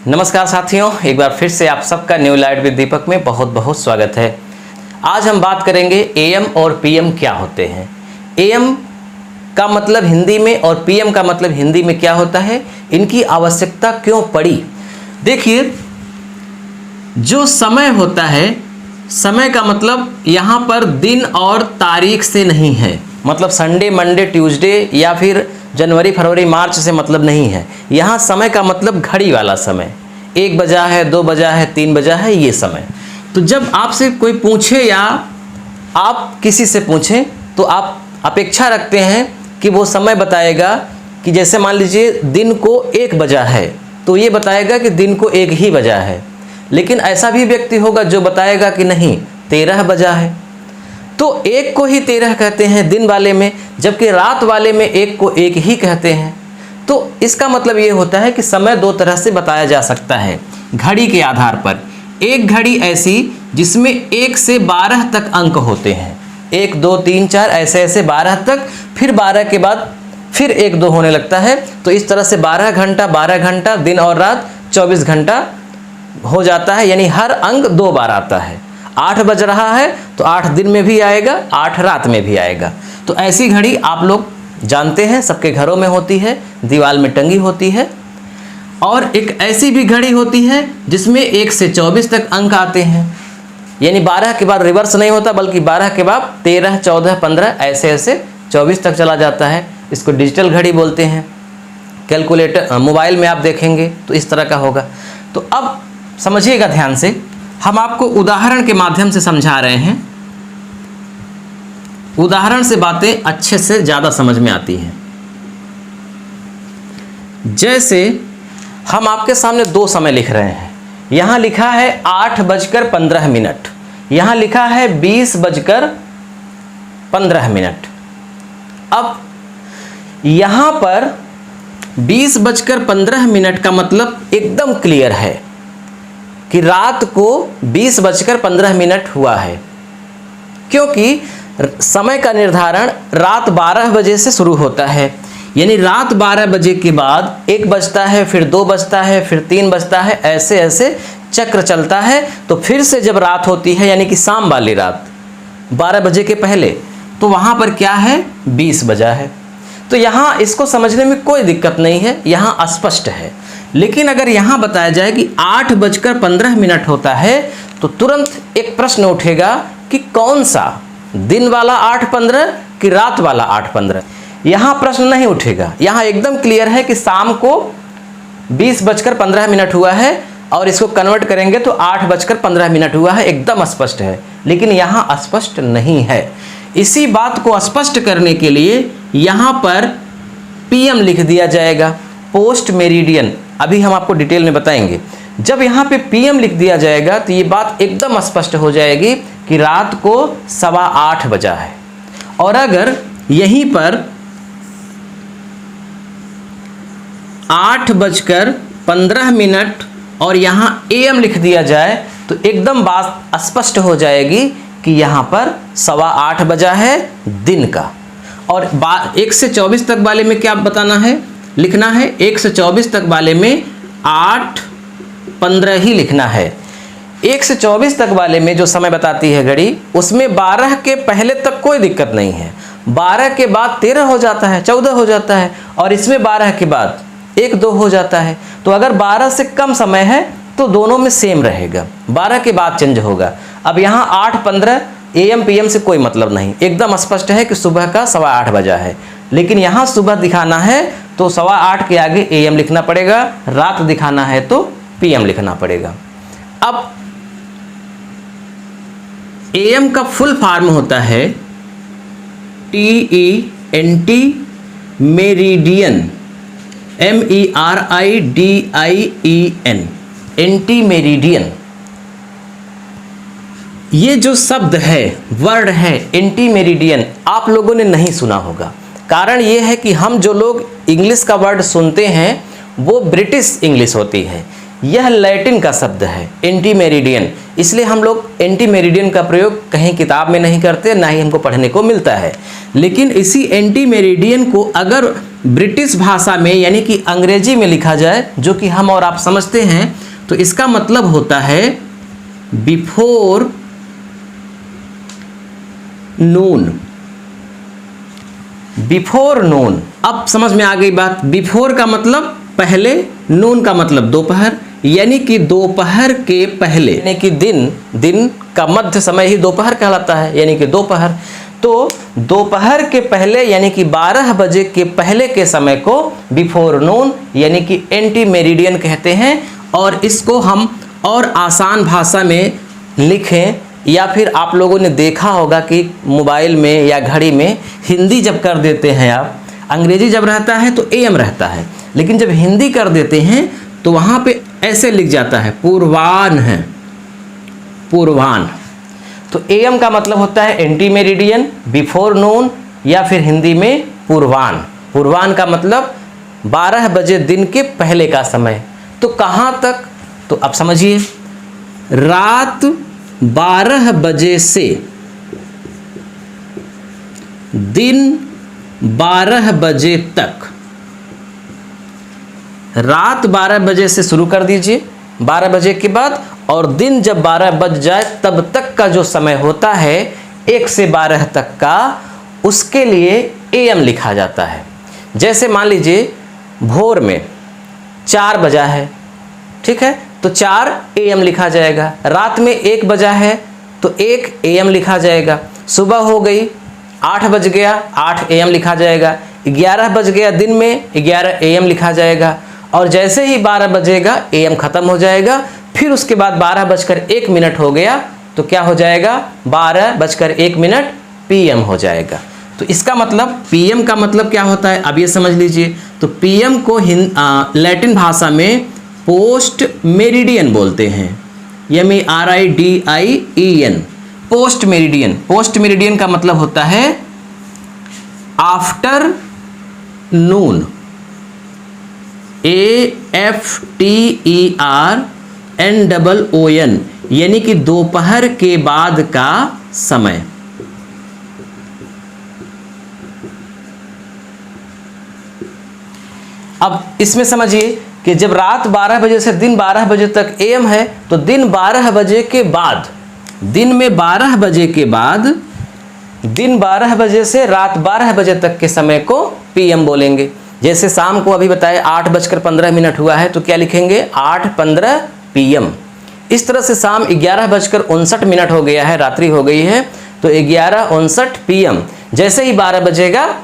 नमस्कार साथियों, एक बार फिर से आप सबका न्यू लाइट विद दीपक में बहुत बहुत स्वागत है। आज हम बात करेंगे एएम और पीएम क्या होते हैं। एएम का मतलब हिंदी में और पीएम का मतलब हिंदी में क्या होता है, इनकी आवश्यकता क्यों पड़ी। देखिए, जो समय होता है, समय का मतलब यहाँ पर दिन और तारीख से नहीं है, मतलब संडे मंडे ट्यूसडे या फिर जनवरी फरवरी मार्च से मतलब नहीं है। यहाँ समय का मतलब घड़ी वाला समय, 1 बजा है, 2 बजा है, 3 बजा है, ये समय। तो जब आपसे कोई पूछे या आप किसी से पूछें तो आप अपेक्षा रखते हैं कि वो समय बताएगा कि जैसे मान लीजिए दिन को 1 बजा है तो ये बताएगा कि दिन को 1 ही बजा है। लेकिन ऐसा भी व्यक्ति होगा जो बताएगा कि नहीं 13 बजा है। तो 1 को ही 13 कहते हैं दिन वाले में, जबकि रात वाले में 1 को 1 ही कहते हैं। तो इसका मतलब ये होता है कि समय 2 तरह से बताया जा सकता है घड़ी के आधार पर। एक घड़ी ऐसी जिसमें 1 से 12 तक अंक होते हैं, 1 2 3 4 ऐसे ऐसे 12 तक, फिर 12 के बाद फिर 1 2 होने लगता है। तो इस तरह से 12 घंटा दिन और रात 24 घंटा हो जाता है, यानी हर अंक 2 बार आता है। 8 बज रहा है तो 8 दिन में भी आएगा, 8 रात में भी आएगा। तो ऐसी घड़ी आप लोग जानते हैं, सबके घरों में होती है, दीवार में टंगी होती है। और एक ऐसी भी घड़ी होती है जिसमें 1 से 24 तक अंक आते हैं, यानी 12 के बाद रिवर्स नहीं होता, बल्कि 12 के बाद 13 14 15 ऐसे ऐसे 24 तक चला जाता है। इसको डिजिटल घड़ी बोलते हैं। कैलकुलेटर मोबाइल में आप देखेंगे तो इस तरह का होगा। तो अब समझिएगा ध्यान से, हम आपको उदाहरण के माध्यम से समझा रहे हैं। उदाहरण से बातें अच्छे से ज़्यादा समझ में आती हैं। जैसे हम आपके सामने 2 समय लिख रहे हैं। यहाँ लिखा है 8:15, यहाँ लिखा है 20:15। अब यहाँ पर 20:15 का मतलब एकदम क्लियर है कि रात को 20:15 हुआ है, क्योंकि समय का निर्धारण रात 12 बजे से शुरू होता है। यानी रात 12 बजे के बाद 1 बजता है, फिर 2 बजता है, फिर 3 बजता है, ऐसे ऐसे चक्र चलता है। तो फिर से जब रात होती है, यानी कि शाम वाली रात 12 बजे के पहले, तो वहाँ पर क्या है 20 बजा है। तो यहाँ इसको समझने में कोई दिक्कत नहीं है, यहाँ स्पष्ट है। लेकिन अगर यहाँ बताया जाए कि 8:15 होता है तो तुरंत एक प्रश्न उठेगा कि कौन सा, दिन वाला 8:15 कि रात वाला 8:15। यहाँ प्रश्न नहीं उठेगा, यहाँ एकदम क्लियर है कि शाम को 20:15 हुआ है और इसको कन्वर्ट करेंगे तो 8:15 हुआ है, एकदम स्पष्ट है। लेकिन यहाँ स्पष्ट नहीं है। इसी बात को स्पष्ट करने के लिए यहाँ पर पीएम लिख दिया जाएगा, पोस्ट मेरिडियन। अभी हम आपको डिटेल में बताएंगे। जब यहाँ पे पीएम लिख दिया जाएगा तो ये बात एकदम स्पष्ट हो जाएगी कि रात को 8:15 बजा है। और अगर यहीं पर 8:15 और यहाँ एएम लिख दिया जाए तो एकदम बात स्पष्ट हो जाएगी कि यहाँ पर 8:15 बजा है दिन का। और 1 से 24 तक वाले में क्या बताना है, लिखना है 1 से 24 तक वाले में 8:15 ही लिखना है। 1 से 24 तक वाले में जो समय बताती है घड़ी, उसमें 12 के पहले तक कोई दिक्कत नहीं है। 12 के बाद 13 हो जाता है, 14 हो जाता है, और इसमें 12 के बाद 1 2 हो जाता है। तो अगर 12 से कम समय है तो दोनों में सेम रहेगा, 12 के बाद चेंज होगा। अब यहाँ 8:15 एएम पीएम से कोई मतलब नहीं, एकदम स्पष्ट है कि सुबह का 8:15 बजा है। लेकिन यहाँ सुबह दिखाना है तो 8:15 के आगे एएम लिखना पड़ेगा, रात दिखाना है तो पीएम लिखना पड़ेगा। अब एएम का फुल फॉर्म होता है TENT meridian, MERIDIEN, anti meridian. ये जो शब्द है, वर्ड है एंटी मेरिडियन, आप लोगों ने नहीं सुना होगा। कारण ये है कि हम जो लोग इंग्लिश का वर्ड सुनते हैं वो ब्रिटिश इंग्लिश होती है। यह लैटिन का शब्द है एंटी मेरिडियन, इसलिए हम लोग एंटी मेरिडियन का प्रयोग कहीं किताब में नहीं करते, ना ही हमको पढ़ने को मिलता है। लेकिन इसी एंटी मेरिडियन को अगर ब्रिटिश भाषा में यानी कि अंग्रेजी में लिखा जाए, जो कि हम और आप समझते हैं, तो इसका मतलब होता है बिफोर नून। बिफोर नून, अब समझ में आ गई बात। बिफोर का मतलब पहले, नून का मतलब दोपहर, यानी कि दोपहर के पहले, यानी कि दिन का मध्य समय ही दोपहर कहलाता है, यानी कि दोपहर। तो दोपहर के पहले यानी कि 12 बजे के पहले के समय को बिफोर नून यानी कि एंटी मेरिडियन कहते हैं। और इसको हम और आसान भाषा में लिखें, या फिर आप लोगों ने देखा होगा कि मोबाइल में या घड़ी में हिंदी जब कर देते हैं आप, अंग्रेजी जब रहता है तो एएम रहता है, लेकिन जब हिंदी कर देते हैं तो वहाँ पे ऐसे लिख जाता है पूर्वान है, पूर्वान। तो एएम का मतलब होता है एंटी मेरिडियन, बिफोर नून, या फिर हिंदी में पूर्वान। पूर्वान का मतलब 12 बजे दिन के पहले का समय। तो कहाँ तक, तो अब समझिए, रात 12 बजे से दिन 12 बजे तक, रात 12 बजे से शुरू कर दीजिए 12 बजे के बाद, और दिन जब 12 बज जाए तब तक का जो समय होता है 1 से 12 तक का, उसके लिए एएम लिखा जाता है। जैसे मान लीजिए भोर में 4 बजा है, ठीक है, तो 4 एएम लिखा जाएगा। रात में 1 बजा है तो 1 एएम लिखा जाएगा। सुबह हो गई 8 बज गया, 8 एएम लिखा जाएगा। 11 बज गया दिन में, 11 एएम लिखा जाएगा। और जैसे ही 12 बजेगा एएम ख़त्म हो जाएगा। फिर उसके बाद 12:01 हो गया तो क्या हो जाएगा, 12:01 पीएम हो जाएगा। तो इसका मतलब पीएम का मतलब क्या होता है, अब ये समझ लीजिए। तो पीएम को लैटिन भाषा में पोस्ट मेरिडियन बोलते हैं, MERIDIEN, post meridian. Post meridian का मतलब होता है आफ्टर नून, AFTERNOON, यानी कि दोपहर के बाद का समय। अब इसमें समझिए कि जब रात 12 बजे से दिन 12 बजे तक एएम है, तो दिन 12 बजे के बाद, दिन में 12 बजे के बाद, दिन 12 बजे से रात 12 बजे तक के समय को पीएम बोलेंगे। जैसे शाम को अभी बताए 8:15 हुआ है, तो क्या लिखेंगे, 8:15 पीएम। इस तरह से शाम 11:59 हो गया है, रात्रि हो गई है, तो 11:59 पीएम। जैसे ही 12 बजेगा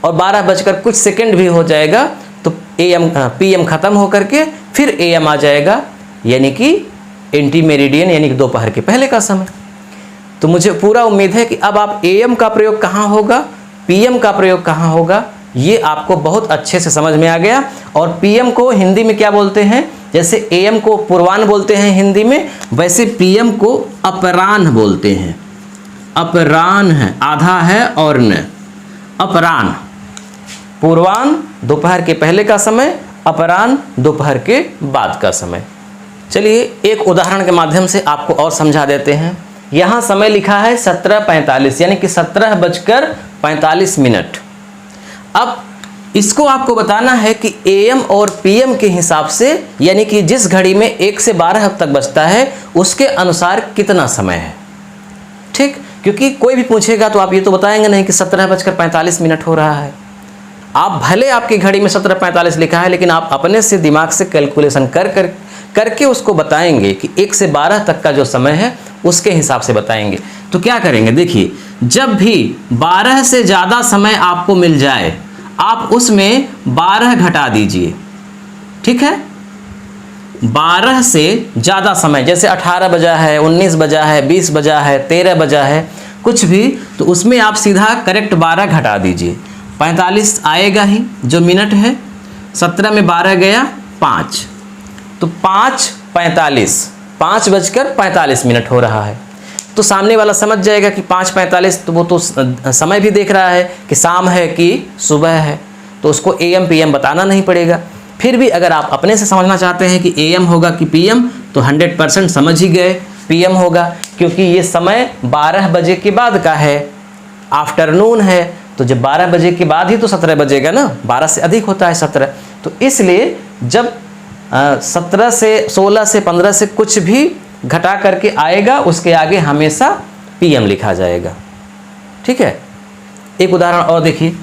और 12 बजकर कुछ सेकंड भी हो जाएगा तो पीएम खत्म होकर के फिर एएम आ जाएगा, यानी कि एंटी मेरिडियन, यानी कि दोपहर के पहले का समय। तो मुझे पूरा उम्मीद है कि अब आप एएम का प्रयोग कहाँ होगा, पीएम का प्रयोग कहाँ होगा, ये आपको बहुत अच्छे से समझ में आ गया। और पीएम को हिंदी में क्या बोलते हैं, जैसे एएम को पूर्वाह्न बोलते हैं हिंदी में, वैसे पीएम को अपराह्न बोलते हैं। अपराह्न है, आधा है और न, अपराह्न। पूर्वाह्न दोपहर के पहले का समय, अपराह्न दोपहर के बाद का समय। चलिए एक उदाहरण के माध्यम से आपको और समझा देते हैं। यहाँ समय लिखा है 17:45, यानी कि 17:45। अब इसको आपको बताना है कि एएम और पीएम के हिसाब से, यानी कि जिस घड़ी में 1 से 12 तक बजता है उसके अनुसार कितना समय है, ठीक। क्योंकि कोई भी पूछेगा तो आप ये तो बताएंगे नहीं कि 17:45 हो रहा है। आप भले आपकी घड़ी में 17:45 लिखा है, लेकिन आप अपने से दिमाग से कैलकुलेशन करके उसको बताएंगे कि 1 से 12 तक का जो समय है उसके हिसाब से बताएंगे। तो क्या करेंगे, देखिए, जब भी 12 से ज़्यादा समय आपको मिल जाए, आप उसमें 12 घटा दीजिए, ठीक है। 12 से ज़्यादा समय, जैसे 18 बजा है, 19 बजा है, 20 बजा है, 13 बजा है, कुछ भी, तो उसमें आप सीधा करेक्ट 12 घटा दीजिए। 45 आएगा ही, जो मिनट है। 17 में 12 गया 5, तो 5:45, 5:45 हो रहा है। तो सामने वाला समझ जाएगा कि 5:45, तो वो तो समय भी देख रहा है कि शाम है कि सुबह है, तो उसको एएम पीएम बताना नहीं पड़ेगा। फिर भी अगर आप अपने से समझना चाहते हैं कि AM होगा कि PM, तो 100% समझ ही गए, PM होगा, क्योंकि ये समय 12 बजे के बाद का है, आफ्टरनून है। तो जब 12 बजे के बाद ही तो 17 बजेगा ना, 12 से अधिक होता है 17। तो इसलिए जब 17 से 16 से 15 से कुछ भी घटा करके आएगा, उसके आगे हमेशा PM लिखा जाएगा। ठीक है, एक उदाहरण और देखिए,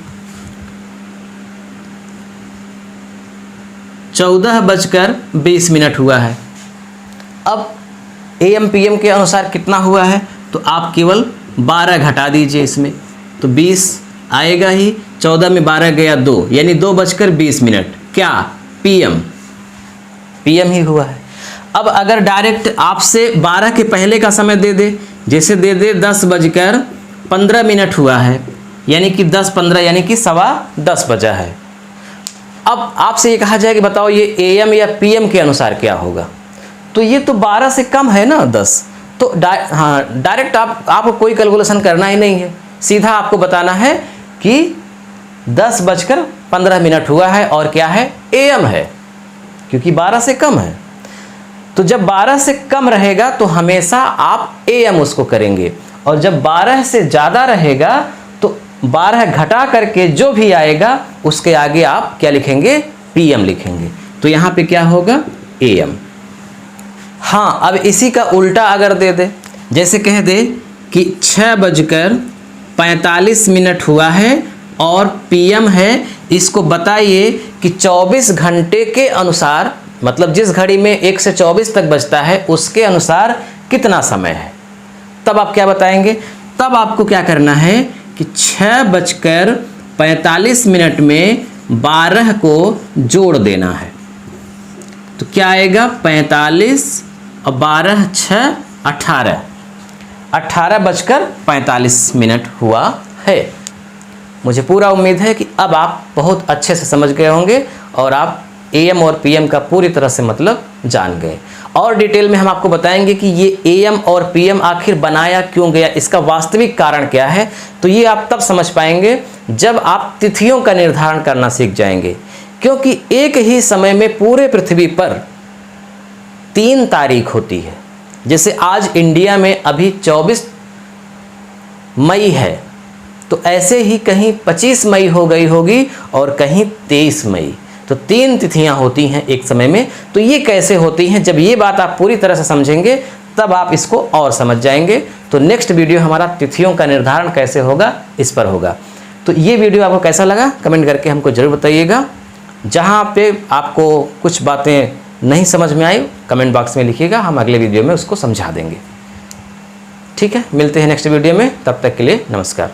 14:20 हुआ है। अब AM PM के अनुसार कितना हुआ है, तो आप केवल 12 घटा दीजिए इसमें, तो 20 आएगा ही। 14 में 12 गया 2, यानी 2:20। क्या? PM ही हुआ है। अब अगर डायरेक्ट आपसे 12 के पहले का समय दे दे, जैसे दे दे 10:15 हुआ है, यानी कि 10:15 यानी कि 10:15 बजा है। अब आपसे ये कहा जाए कि बताओ ये AM या PM के अनुसार क्या होगा, तो ये तो 12 से कम है ना 10, तो डायरेक्ट आपको कोई कैलकुलेशन करना ही नहीं है, सीधा आपको बताना है कि 10:15 हुआ है और क्या है, AM है, क्योंकि 12 से कम है। तो जब 12 से कम रहेगा तो हमेशा आप AM उसको करेंगे, और जब 12 से ज़्यादा रहेगा तो 12 घटा करके जो भी आएगा उसके आगे आप क्या लिखेंगे, PM लिखेंगे। तो यहाँ पे क्या होगा, AM। हाँ, अब इसी का उल्टा अगर दे दे, जैसे कह दे कि 6:45 हुआ है और PM है, इसको बताइए कि 24 घंटे के अनुसार, मतलब जिस घड़ी में 1 से 24 तक बजता है उसके अनुसार कितना समय है, तब आप क्या बताएंगे? तब आपको क्या करना है कि 6:45 में 12 को जोड़ देना है, तो क्या आएगा, 45 और 12 6 18, 18:45 हुआ है। मुझे पूरा उम्मीद है कि अब आप बहुत अच्छे से समझ गए होंगे और आप AM और PM का पूरी तरह से मतलब जान गए। और डिटेल में हम आपको बताएंगे कि ये AM और PM आखिर बनाया क्यों गया, इसका वास्तविक कारण क्या है। तो ये आप तब समझ पाएंगे जब आप तिथियों का निर्धारण करना सीख जाएंगे, क्योंकि एक ही समय में पूरे पृथ्वी पर 3 तारीख होती है। जैसे आज इंडिया में अभी 24 मई है, तो ऐसे ही कहीं 25 मई हो गई होगी और कहीं 23 मई, तो 3 तिथियां होती हैं एक समय में। तो ये कैसे होती हैं, जब ये बात आप पूरी तरह से समझेंगे तब आप इसको और समझ जाएंगे। तो नेक्स्ट वीडियो हमारा तिथियों का निर्धारण कैसे होगा इस पर होगा। तो ये वीडियो आपको कैसा लगा कमेंट करके हमको ज़रूर बताइएगा। जहाँ पे आपको कुछ बातें नहीं समझ में आई कमेंट बॉक्स में लिखिएगा, हम अगले वीडियो में उसको समझा देंगे। ठीक है, मिलते हैं नेक्स्ट वीडियो में, तब तक के लिए नमस्कार।